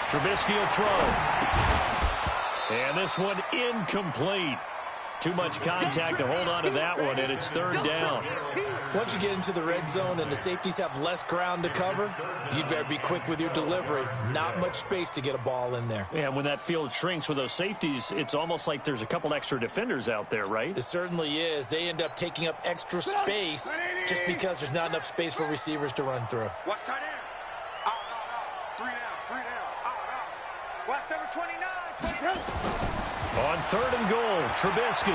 Trubisky will throw. And this one incomplete. Too much contact to hold on to that one, and it's third down. Once you get into the red zone and the safeties have less ground to cover, you'd better be quick with your delivery. Not much space to get a ball in there. Yeah, when that field shrinks with those safeties, it's almost like there's a couple extra defenders out there, right? It certainly is. They end up taking up extra space just because there's not enough space for receivers to run through. Watch tight end. Out. 3 down. Out. Watch number 29. On third and goal, Trubisky.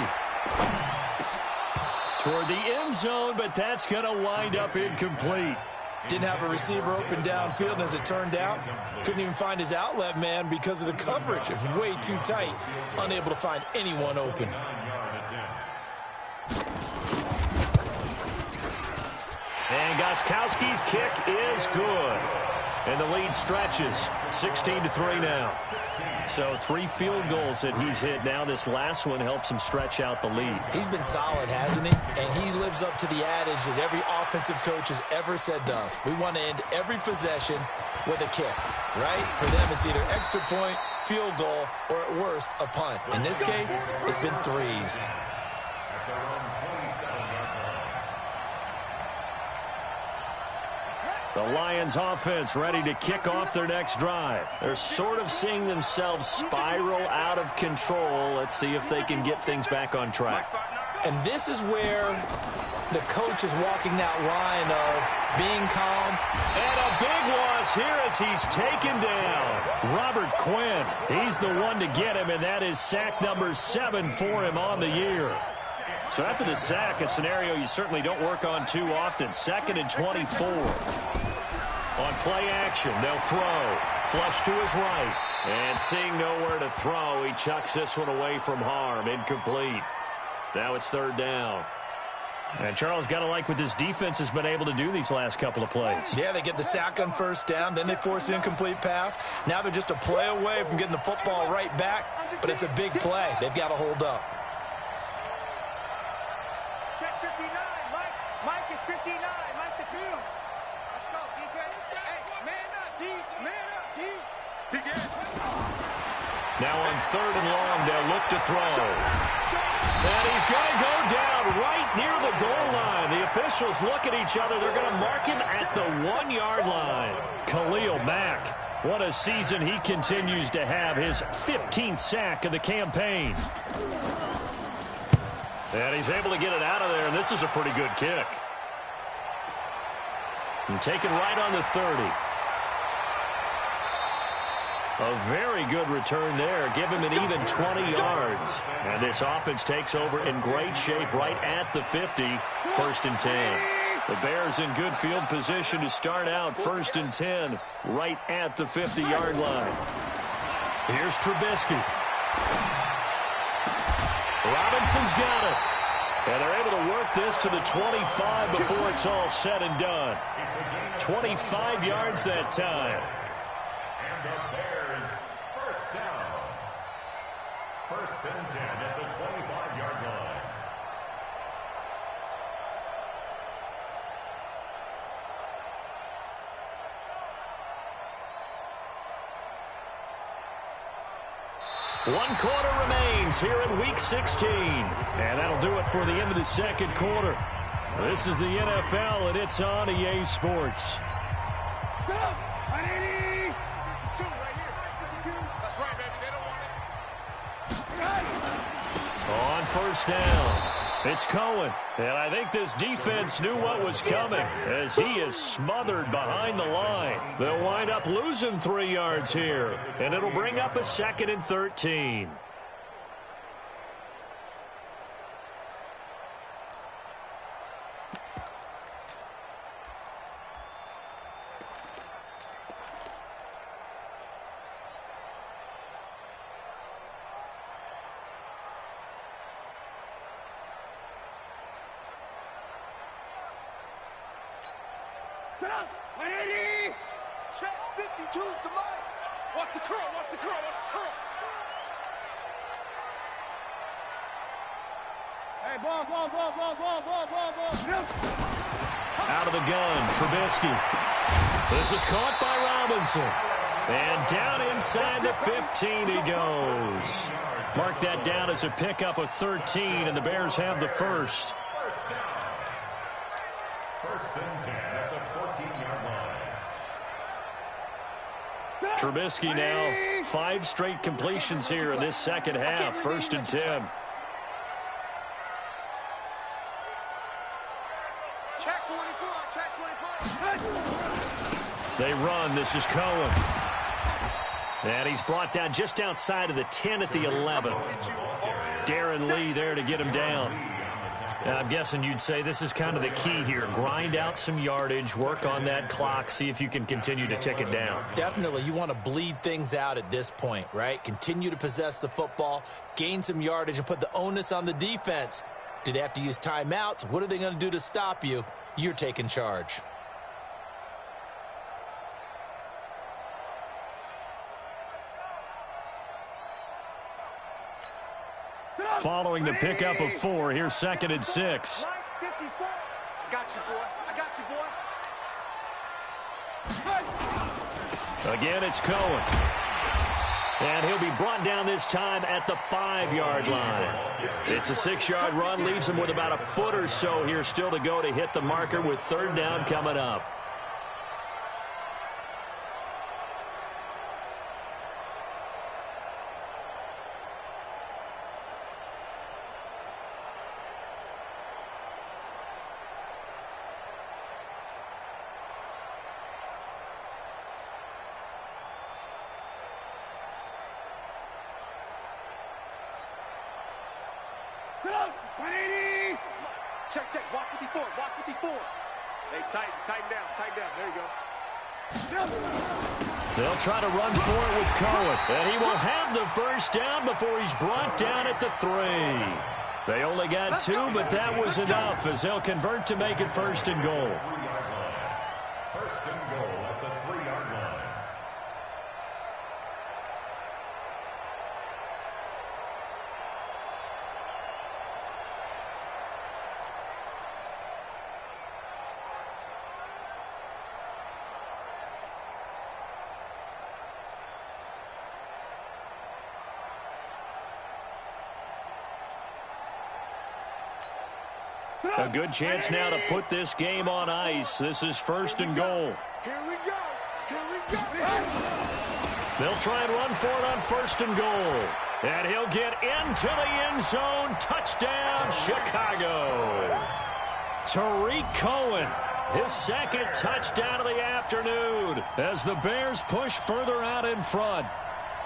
Toward the end zone, but that's going to wind up incomplete. Didn't have a receiver open downfield, and as it turned out, couldn't even find his outlet man because of the coverage. It was way too tight, unable to find anyone open. And Gostkowski's kick is good. And the lead stretches, 16-3 now. So 3 field goals that he's hit. Now this last one helps him stretch out the lead. He's been solid, hasn't he? And he lives up to the adage that every offensive coach has ever said to us. We want to end every possession with a kick, right? For them, it's either extra point, field goal, or at worst, a punt. In this case, it's been 3s. The Lions offense ready to kick off their next drive. They're sort of seeing themselves spiral out of control. Let's see if they can get things back on track. And this is where the coach is walking that line of being calm. And a big loss here as he's taken down. Robert Quinn, he's the one to get him, and that is sack number 7 for him on the year. So after the sack, a scenario you certainly don't work on too often. 2nd and 24. On play action, they'll throw. Flush to his right. And seeing nowhere to throw, he chucks this one away from harm. Incomplete. Now it's third down. And Charles, got to like what this defense has been able to do these last couple of plays. Yeah, they get the sack on first down, then they force the incomplete pass. Now they're just a play away from getting the football right back, but it's a big play. They've got to hold up. Check 59. Mike is 59. Mike the field. Let's go, defense. Hey, man up, D. Man up, D. He gets it. Now on third and long, they'll look to throw. And he's going to go down right near the goal line. The officials look at each other. They're going to mark him at the 1-yard line. Khalil Mack, what a season he continues to have. His 15th sack of the campaign. And he's able to get it out of there, and this is a pretty good kick. And taken right on the 30. A very good return there. Give him an even 20 yards. And this offense takes over in great shape right at the 50. 1st and 10. The Bears in good field position to start out 1st and 10 right at the 50-yard line. Here's Trubisky. Robinson's got it. And they're able to work this to the 25 before it's all said and done. 25 yards that time. And the Bears first down. 1st and 10 at the 25-yard line. One quarter remains here in Week 16. And that'll do it for the end of the second quarter. This is the NFL, and it's on EA Sports. Go! 180! 2 right here. That's right, baby. They don't want it. On first down, it's Cohen. And I think this defense knew what was coming as he is smothered behind the line. They'll wind up losing 3 yards here, and it'll bring up a 2nd and 13. Get up! 180! Check 52's the mic. Watch the curl, watch the curl, watch the curl. Hey, ball. Out of the gun, Trubisky. This is caught by Robinson. And down inside the 15 he goes. Mark that down as a pickup of 13, and the Bears have the first. First and 10 at the 14-yard line. Trubisky now 5 straight completions here in this second half. First and 10. Check 24, check 24. They run. This is Cohen. And he's brought down just outside of the 10 at the 11. Darren Lee there to get him down. I'm guessing you'd say this is kind of the key here. Grind out some yardage, work on that clock, see if you can continue to tick it down. Definitely, you want to bleed things out at this point, right? Continue to possess the football, gain some yardage, and put the onus on the defense. Do they have to use timeouts? What are they going to do to stop you? You're taking charge. Following the pickup of 4, here's second and 6. Mike, 54. I got you, boy. I got you, boy. Again, it's Cohen. And he'll be brought down this time at the 5-yard line. It's a 6-yard run, leaves him with about a foot or so here still to go to hit the marker with third down coming up. Check, check. Watch 54. Watch 54. Hey, tighten down. There you go. They'll try to run for it with Cohen. And he will have the first down before he's brought down at the 3. They only got 2, but that was enough as they'll convert to make it first and goal. First and goal at the 3-yard line. A good chance now to put this game on ice. This is first and goal. Here we go. They'll try and run for it on first and goal. And he'll get into the end zone. Touchdown, Chicago. Tariq Cohen, his second touchdown of the afternoon as the Bears push further out in front.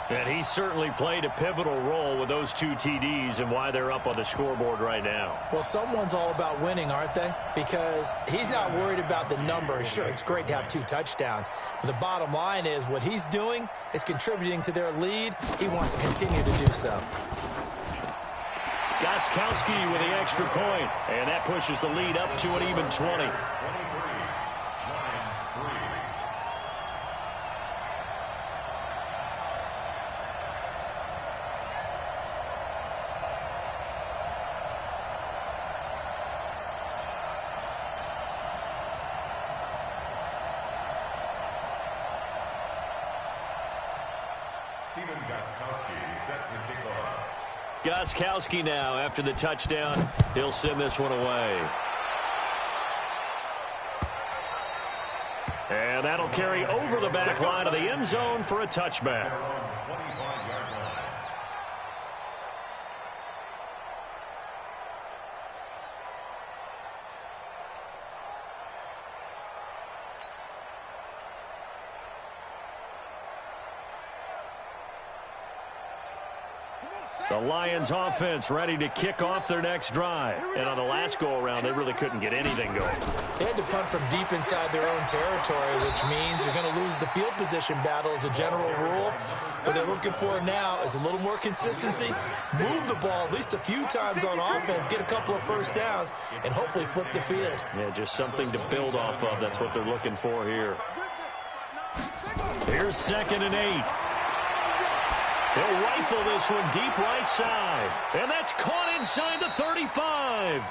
And he certainly played a pivotal role with those 2 TDs and why they're up on the scoreboard right now. Well, someone's all about winning, aren't they? Because he's not worried about the number. Sure, it's great to have 2 touchdowns. But the bottom line is what he's doing is contributing to their lead. He wants to continue to do so. Gostkowski with the extra point. And that pushes the lead up to an even 20. Gostkowski now after the touchdown. He'll send this one away. And that'll carry over the back line of the end zone for a touchback. The Lions offense ready to kick off their next drive. And on the last go-around, they really couldn't get anything going. They had to punt from deep inside their own territory, which means you're going to lose the field position battle as a general rule. What they're looking for now is a little more consistency, move the ball at least a few times on offense, get a couple of first downs, and hopefully flip the field. Yeah, just something to build off of. That's what they're looking for here. Here's second and 8. He'll rifle this one deep right side. And that's caught inside the 35.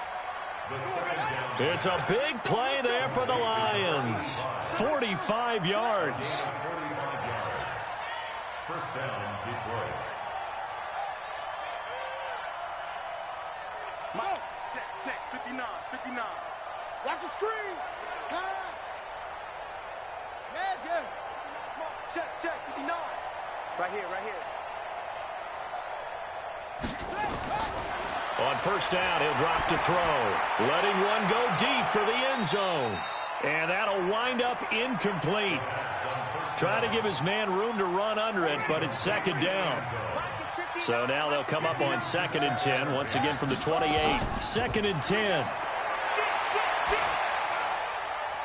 It's a big play there for the Lions. 45 yards. First down, Detroit. Mike, check, 59. Watch the screen. Pass. Magic. Check, 59. Right here. On first down, he'll drop to throw. Letting one go deep for the end zone. And that'll wind up incomplete. Try to give his man room to run under it, but it's second down. So now they'll come up on 2nd and 10, once again from the 28. 2nd and 10.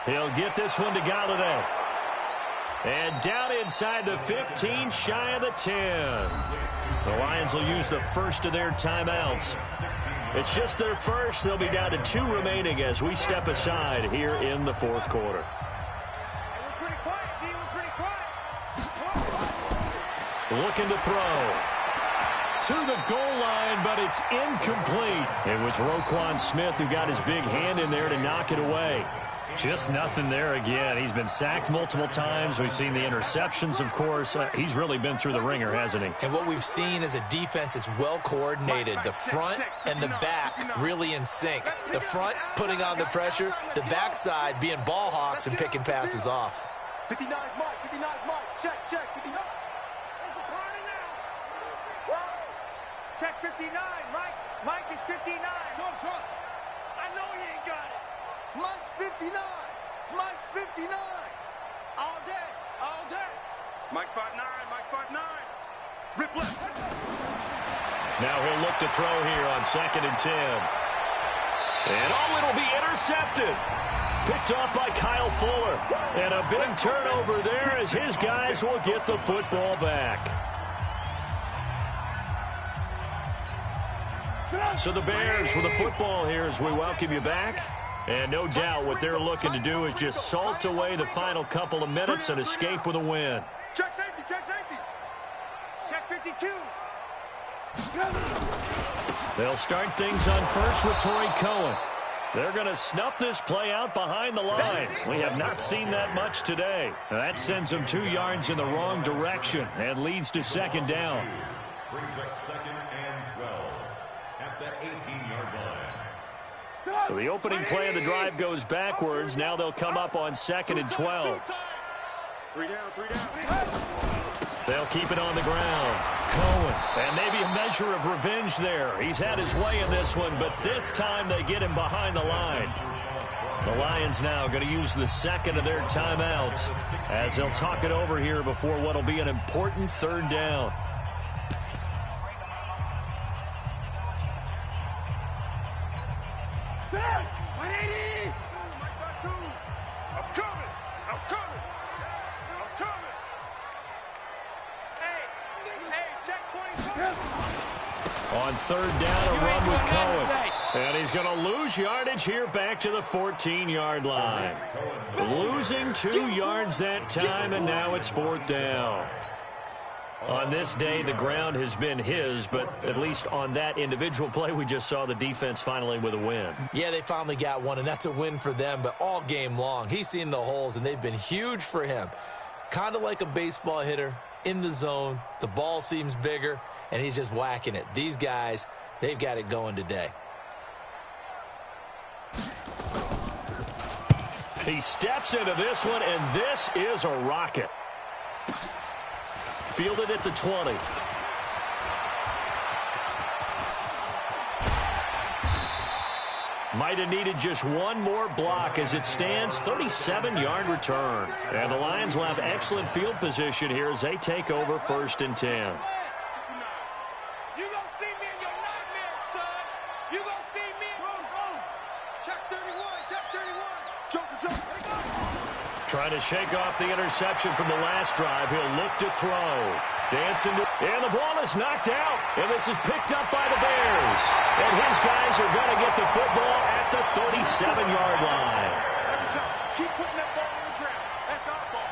He'll get this one to KYLIE. And down inside the 15, shy of the 10. The Lions will use the first of their timeouts. It's just their first. They'll be down to 2 remaining as we step aside here in the 4th quarter. Looking to throw. To the goal line, but it's incomplete. It was Roquan Smith who got his big hand in there to knock it away. Just nothing there again. He's been sacked multiple times. We've seen the interceptions, of course. He's really been through the ringer, hasn't he? And what we've seen is a defense that's well coordinated. The front and the back really in sync. The front putting on the pressure. The backside being ball hawks and picking passes off. 59 Mike. Check, 59. It's a party now. Check 59, Mike is 59. Sure. I know he ain't got it. Mike's 59. All day. Mike's 5'9. Rip left. Now he'll look to throw here on 2nd and 10. And it'll be intercepted. Picked off by Kyle Fuller. And a big turnover there as his guys will get the football back. So the Bears with the football here as we welcome you back. And no doubt what they're looking to do is just salt away the final couple of minutes and escape with a win. Check safety. Check 52. They'll start things on first with Torrey Cohen. They're going to snuff this play out behind the line. We have not seen that much today. That sends them 2 yards in the wrong direction and leads to 2nd down. Brings up 2nd and 12 at the 18-yard line. So the opening play of the drive goes backwards. Now they'll come up on 2nd and 12. 3 down. They'll keep it on the ground. Cohen. And maybe a measure of revenge there. He's had his way in this one, but this time they get him behind the line. The Lions now going to use the 2nd of their timeouts as they'll talk it over here before what will be an important 3rd down. On 3rd down, a run with Cohen. And he's going to lose yardage here back to the 14-yard line. Losing 2 yards that time, and now it's 4th down. On this day, the ground has been his, but at least on that individual play, we just saw the defense finally with a win. Yeah, they finally got one, and that's a win for them, but all game long, he's seen the holes, and they've been huge for him. Kind of like a baseball hitter in the zone. The ball seems bigger, and he's just whacking it. These guys, they've got it going today. He steps into this one, and this is a rocket. Fielded at the 20. Might have needed just one more block as it stands. 37-yard return. And the Lions will have excellent field position here as they take over 1st and 10. You gonna see me in your nightmares, son. You gonna see me. Go. Check 31. Joker. Trying to shake off the interception from the last drive. He'll look to throw. Dancing to, and the ball is knocked out. And this is picked up by the Bears. And his guys are going to get the football at the 37-yard line. Keep putting that ball on the ground. That's our ball.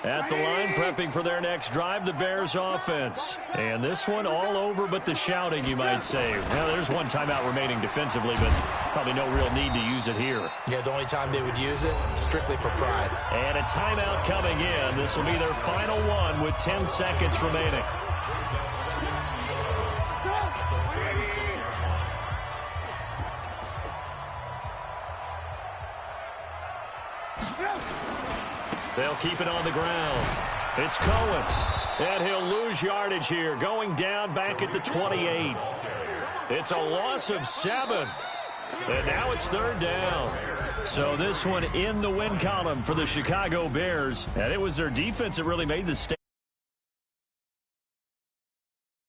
At the line, prepping for their next drive, the Bears offense. And this one all over but the shouting, you might say. Now, there's one timeout remaining defensively, but probably no real need to use it here. Yeah, the only time they would use it, strictly for pride. And a timeout coming in. This will be their final one with 10 seconds remaining. They'll keep it on the ground. It's Cohen. And he'll lose yardage here, going down back at the 28. It's a loss of 7. And now it's 3rd down. So this one in the win column for the Chicago Bears. And it was their defense that really made the statement.